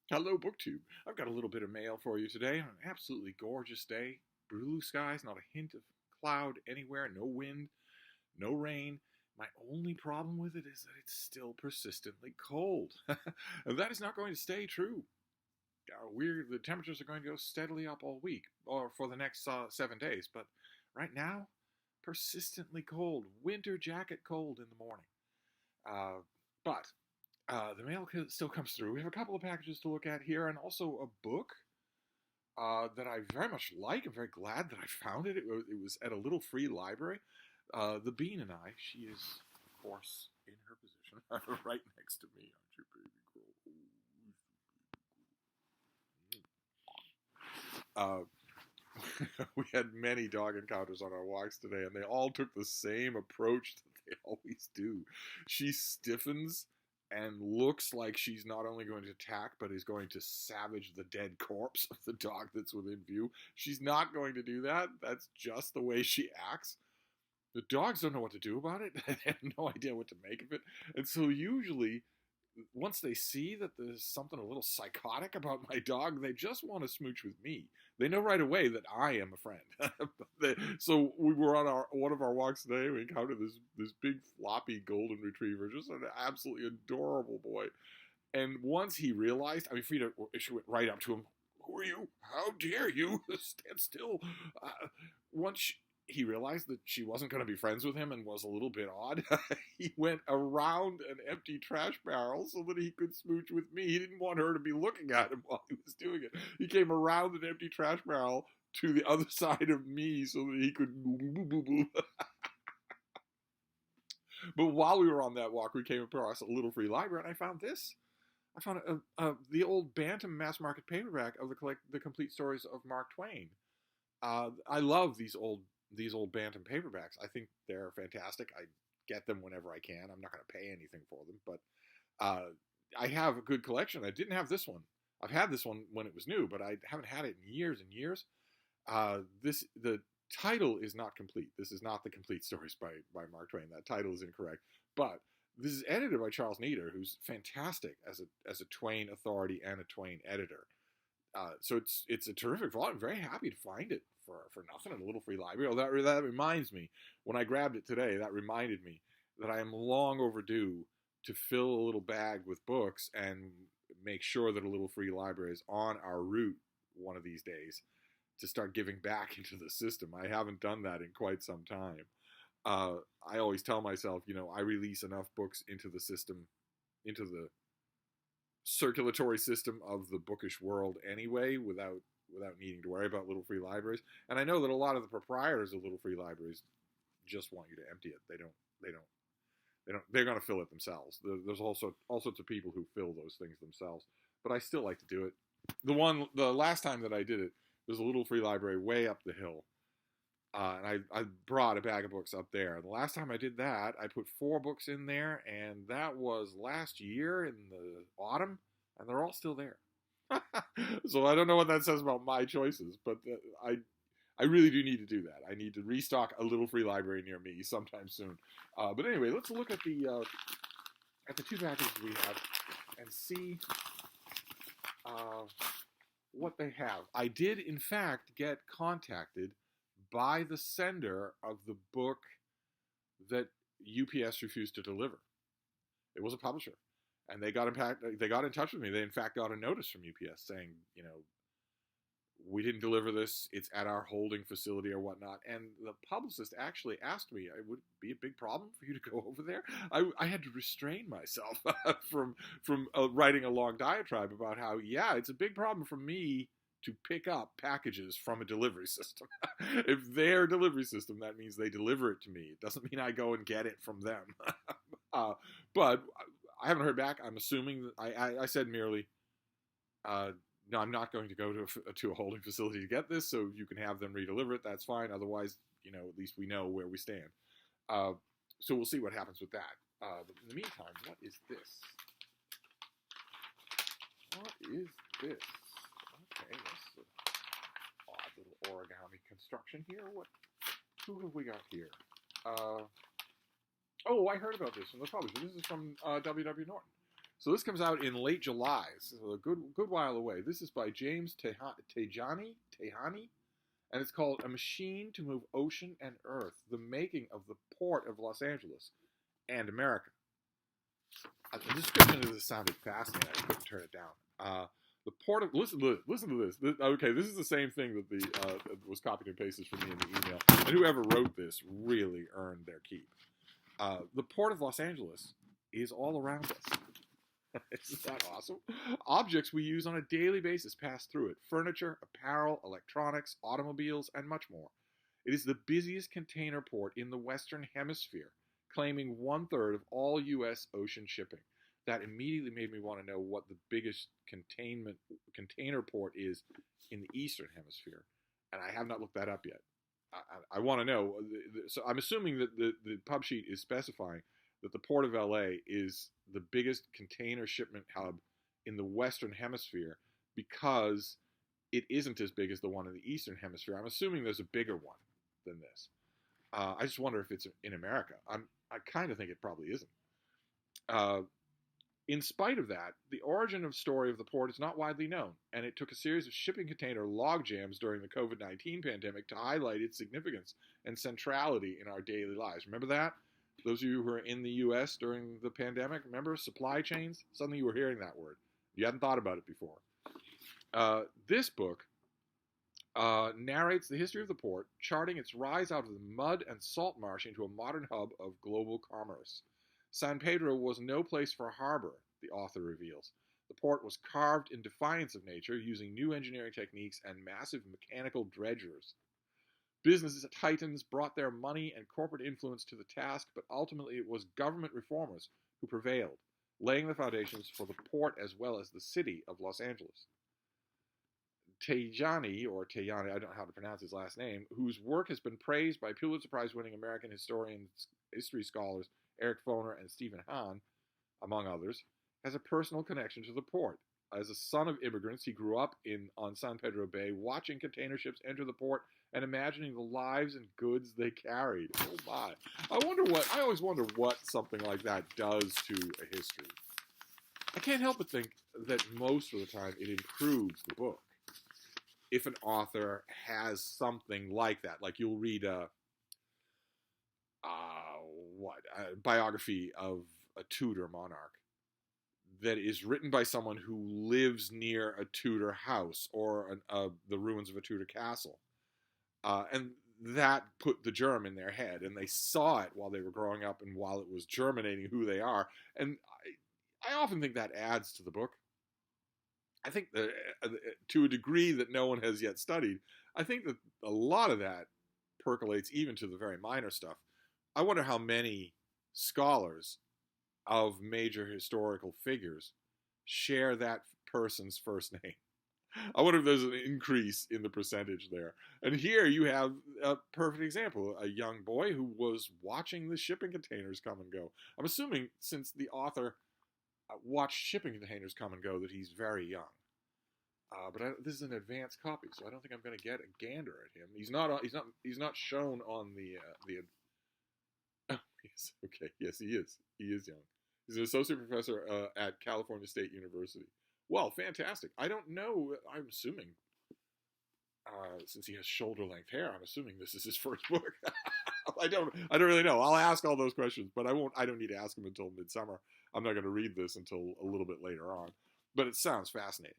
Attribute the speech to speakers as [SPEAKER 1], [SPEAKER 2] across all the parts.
[SPEAKER 1] Hello, BookTube. I've got a little bit of mail for you today on an absolutely gorgeous day. Blue skies, not a hint of cloud anywhere, no wind, no rain. My only problem with it is that it's still persistently cold. And that is not going to stay true. The temperatures are going to go steadily up all week, or for the next 7 days. But right now, persistently cold, winter jacket cold in the morning. Uh, but the mail still comes through. We have a couple of packages to look at here, and also a book that I very much like. I'm very glad that I found it. It was at a little free library. The Bean and I, she is, of course, in her position, right next to me, aren't you, baby girl? We had many dog encounters on our walks today, and they all took the same approach that they always do. She stiffens and looks like she's not only going to attack, but is going to savage the dead corpse of the dog that's within view. She's not going to do that. That's just the way she acts. The dogs don't know what to do about it. They have no idea what to make of it. And so usually, once they see that there's something a little psychotic about my dog, they just want to smooch with me. They know right away that I am a friend. So we were on one of our walks today. We encountered this big floppy golden retriever, just an absolutely adorable boy. And once he realized, I mean, she went right up to him. Who are you? How dare you stand still? Once he realized that she wasn't going to be friends with him and was a little bit odd, he went around an empty trash barrel so that he could smooch with me. He didn't want her to be looking at him while he was doing it. He came around an empty trash barrel to the other side of me so that he could boo. But while we were on that walk, we came across a little free library, and I found this. I found the old Bantam mass market paperback of the complete stories of Mark Twain. I love these old Bantam paperbacks. I think they're fantastic. I get them whenever I can. I'm not going to pay anything for them, but I have a good collection. I didn't have this one. I've had this one when it was new, but I haven't had it in years and years. The title is not complete. This is not the complete stories by Mark Twain. That title is incorrect. But this is edited by Charles Needham, who's fantastic as a Twain authority and a Twain editor. So it's a terrific volume. I'm very happy to find it for nothing in a little free library. Oh, that reminds me, when I grabbed it today, that reminded me that I am long overdue to fill a little bag with books and make sure that a little free library is on our route one of these days to start giving back into the system. I haven't done that in quite some time. I always tell myself, I release enough books into the system, into the circulatory system of the bookish world anyway, without needing to worry about little free libraries. And I know that a lot of the proprietors of little free libraries just want you to empty it. They're going to fill it themselves. There's also all sorts of people who fill those things themselves, but I still like to do it. The last time that I did it, there's a little free library way up the hill. And I brought a bag of books up there. And the last time I did that, I put 4 books in there, and that was last year in the autumn, and they're all still there. So I don't know what that says about my choices, but I really do need to do that. I need to restock a little free library near me sometime soon. But anyway, let's look at the 2 packages we have and see what they have. I did, in fact, get contacted by the sender of the book that UPS refused to deliver. It was a publisher, and they got in touch with me. They in fact got a notice from UPS saying, we didn't deliver this. It's at our holding facility or whatnot. And the publicist actually asked me, it would be a big problem for you to go over there. I had to restrain myself from writing a long diatribe about how, it's a big problem for me to pick up packages from a delivery system. If their delivery system, that means they deliver it to me. It doesn't mean I go and get it from them. But I haven't heard back. I'm assuming that I said merely, no, I'm not going to go to a holding facility to get this, so you can have them redeliver it. That's fine. Otherwise, at least we know where we stand. So we'll see what happens with that. But in the meantime, what is this? What is this? Okay, that's an odd little origami construction here. Who have we got here? I heard about this from the publisher. This is from W.W. Norton. So this comes out in late July, so a good while away. This is by James Tehani, and it's called A Machine to Move Ocean and Earth, the Making of the Port of Los Angeles and America. The description of this sounded fascinating. I couldn't turn it down. The port of listen to this. Okay, this is the same thing that was copied and pasted from me in the email, and whoever wrote this really earned their keep. The port of Los Angeles is all around us. Isn't that awesome? Objects we use on a daily basis pass through it. Furniture, apparel, electronics, automobiles, and much more. It is the busiest container port in the Western Hemisphere, claiming 1/3 of all U.S. ocean shipping. That immediately made me want to know what the biggest container port is in the Eastern Hemisphere, and I have not looked that up yet. I want to know. So I'm assuming that the pub sheet is specifying that the Port of LA is the biggest container shipment hub in the Western Hemisphere because it isn't as big as the one in the Eastern Hemisphere. I'm assuming there's a bigger one than this. I just wonder if it's in America. I kind of think it probably isn't. In spite of that, the origin of story of the port is not widely known, and it took a series of shipping container logjams during the COVID-19 pandemic to highlight its significance and centrality in our daily lives. Remember that? Those of you who are in the U.S. during the pandemic, remember supply chains? Suddenly you were hearing that word. You hadn't thought about it before. This book narrates the history of the port, charting its rise out of the mud and salt marsh into a modern hub of global commerce. San Pedro was no place for a harbor, the author reveals. The port was carved in defiance of nature, using new engineering techniques and massive mechanical dredgers. Business titans brought their money and corporate influence to the task, but ultimately it was government reformers who prevailed, laying the foundations for the port as well as the city of Los Angeles. Tejani, I don't know how to pronounce his last name, whose work has been praised by Pulitzer Prize-winning American history scholars Eric Foner and Stephen Hahn, among others, has a personal connection to the port. As a son of immigrants, he grew up on San Pedro Bay, watching container ships enter the port and imagining the lives and goods they carried. Oh my! I always wonder what something like that does to a history. I can't help but think that most of the time it improves the book. If an author has something like that, like you'll read a biography of a Tudor monarch that is written by someone who lives near a Tudor house or the ruins of a Tudor castle. And that put the germ in their head, and they saw it while they were growing up and while it was germinating who they are. And I often think that adds to the book. I think that to a degree that no one has yet studied, I think that a lot of that percolates even to the very minor stuff. I wonder how many scholars of major historical figures share that person's first name. I wonder if there's an increase in the percentage there. And here you have a perfect example, a young boy who was watching the shipping containers come and go. I'm assuming since the author watched shipping containers come and go that he's very young. But this is an advanced copy, so I don't think I'm going to get a gander at him. He's not shown on the. Oh, yes, okay, yes, he is. He is young. He's an associate professor at California State University. Well, fantastic. I don't know. I'm assuming, since he has shoulder-length hair, I'm assuming this is his first book. I don't really know. I'll ask all those questions, but I don't need to ask him until midsummer. I'm not going to read this until a little bit later on. But it sounds fascinating.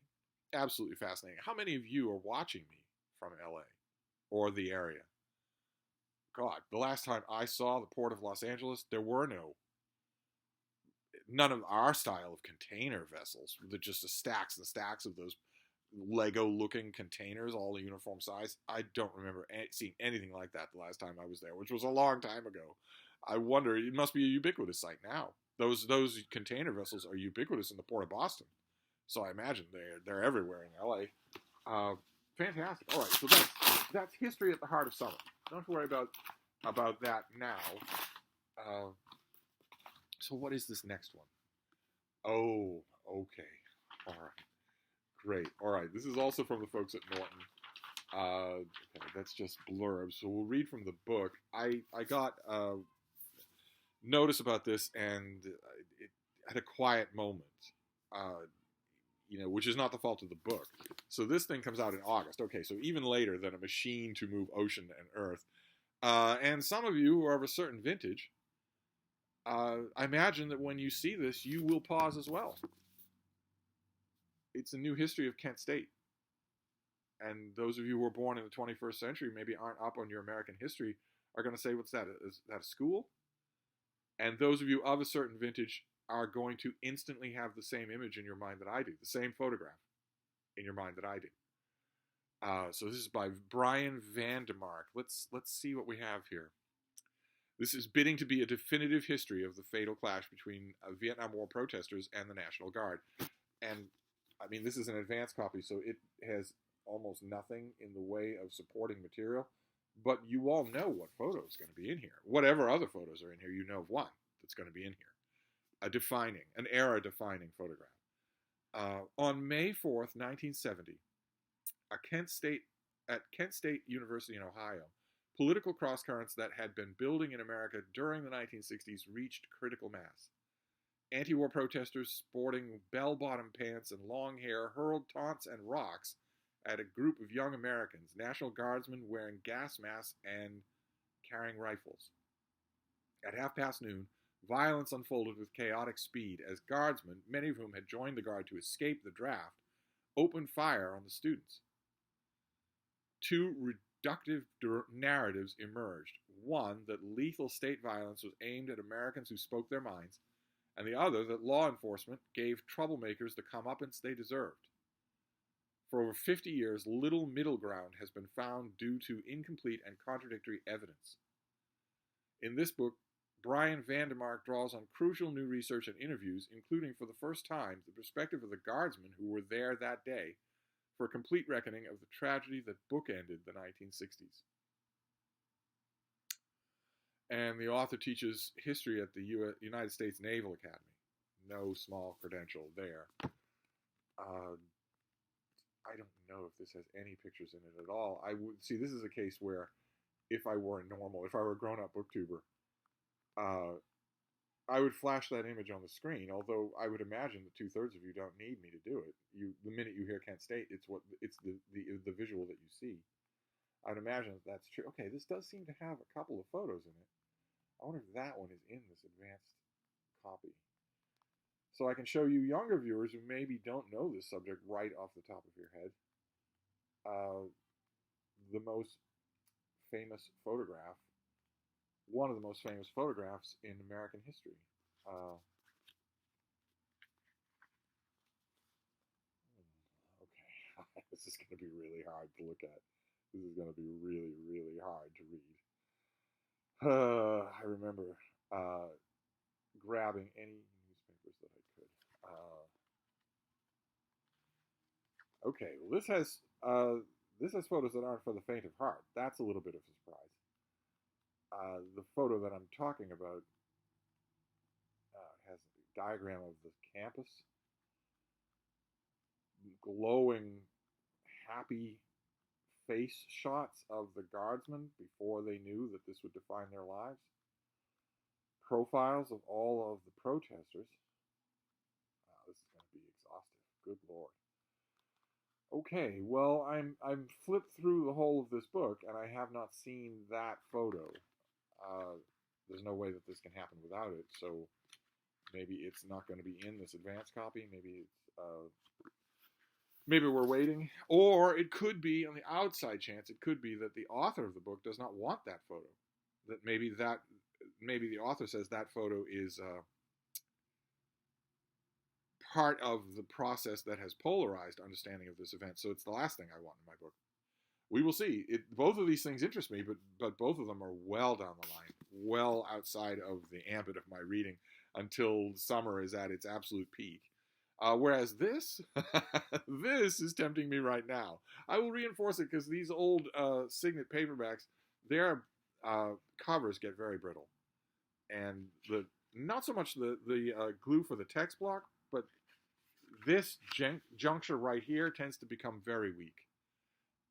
[SPEAKER 1] Absolutely fascinating. How many of you are watching me from LA or the area? God, the last time I saw the Port of Los Angeles, there were none of our style of container vessels. They're just the stacks and stacks of those Lego-looking containers, all the uniform size. I don't remember seeing anything like that the last time I was there, which was a long time ago. I wonder, it must be a ubiquitous site now. Those container vessels are ubiquitous in the Port of Boston. So I imagine they're everywhere in LA. Fantastic. All right, so that's history at the heart of summer. Don't worry about that now. So what is this next one? Oh, okay. All right. Great. All right. This is also from the folks at Norton. Okay, that's just blurbs. So we'll read from the book. I got notice about this, and at a quiet moment, uh, which is not the fault of the book. So this thing comes out in August. Okay, so even later than a machine to move ocean and earth. And some of you who are of a certain vintage, I imagine that when you see this, you will pause as well. It's a new history of Kent State. And those of you who were born in the 21st century, maybe aren't up on your American history, are going to say, what's that? Is that a school? And those of you of a certain vintage are going to instantly have the same image in your mind that I do, the same photograph in your mind that I do. So this is by Brian Vandermark. Let's see what we have here. This is bidding to be a definitive history of the fatal clash between Vietnam War protesters and the National Guard. And, I mean, this is an advanced copy, so it has almost nothing in the way of supporting material. But you all know what photo is going to be in here. Whatever other photos are in here, you know of one that's going to be in here. An era-defining photograph. On May 4th, 1970, at Kent State University in Ohio, political crosscurrents that had been building in America during the 1960s reached critical mass. Anti-war protesters sporting bell-bottom pants and long hair hurled taunts and rocks at a group of young Americans, National Guardsmen wearing gas masks and carrying rifles. At noon, violence unfolded with chaotic speed as guardsmen, many of whom had joined the Guard to escape the draft, opened fire on the students. Two reductive narratives emerged. One, that lethal state violence was aimed at Americans who spoke their minds, and the other, that law enforcement gave troublemakers the comeuppance they deserved. For over 50 years, little middle ground has been found due to incomplete and contradictory evidence. In this book, Brian Vandermark draws on crucial new research and interviews, including for the first time the perspective of the guardsmen who were there that day, for a complete reckoning of the tragedy that bookended the 1960s. And the author teaches history at the United States Naval Academy. No small credential there. I don't know if this has any pictures in it at all. I would see this is a case where if I were a grown-up booktuber, I would flash that image on the screen, although I would imagine that 2/3 of you don't need me to do it. The minute you hear Kent State, it's the visual that you see. I'd imagine that that's true. Okay, this does seem to have a couple of photos in it. I wonder if that one is in this advanced copy. So I can show you younger viewers who maybe don't know this subject right off the top of your head. The most famous photograph, one of the most famous photographs in American history. Okay, this is going to be really hard to look at. This is going to be really, really hard to read. I remember grabbing any newspapers that I could. Okay, well, this has photos that aren't for the faint of heart. That's a little bit of a surprise. The photo that I'm talking about has a diagram of the campus, glowing, happy face shots of the guardsmen before they knew that this would define their lives, profiles of all of the protesters. This is going to be exhaustive. Good Lord. Okay, well, I'm flipped through the whole of this book, and I have not seen that photo. There's no way that this can happen without it, so maybe it's not going to be in this advanced copy. Maybe we're waiting. Or it could be, on the outside chance, it could be that the author of the book does not want that photo. That maybe the author says that photo is part of the process that has polarized understanding of this event. So it's the last thing I want in my book. We will see. Both of these things interest me, but both of them are well down the line, well outside of the ambit of my reading until summer is at its absolute peak. Whereas this, this is tempting me right now. I will reinforce it because these old Signet paperbacks, their covers get very brittle. And not so much the glue for the text block, but this juncture right here tends to become very weak.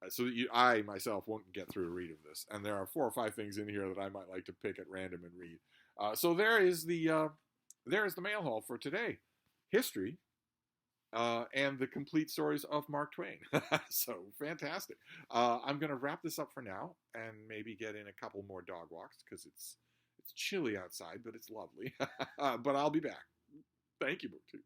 [SPEAKER 1] So that I myself won't get through a read of this. And there are 4 or 5 things in here that I might like to pick at random and read. So there is the there's the mail haul for today. History and the complete stories of Mark Twain. So fantastic. I'm going to wrap this up for now and maybe get in a couple more dog walks because it's chilly outside, but it's lovely. But I'll be back. Thank you, BookTube.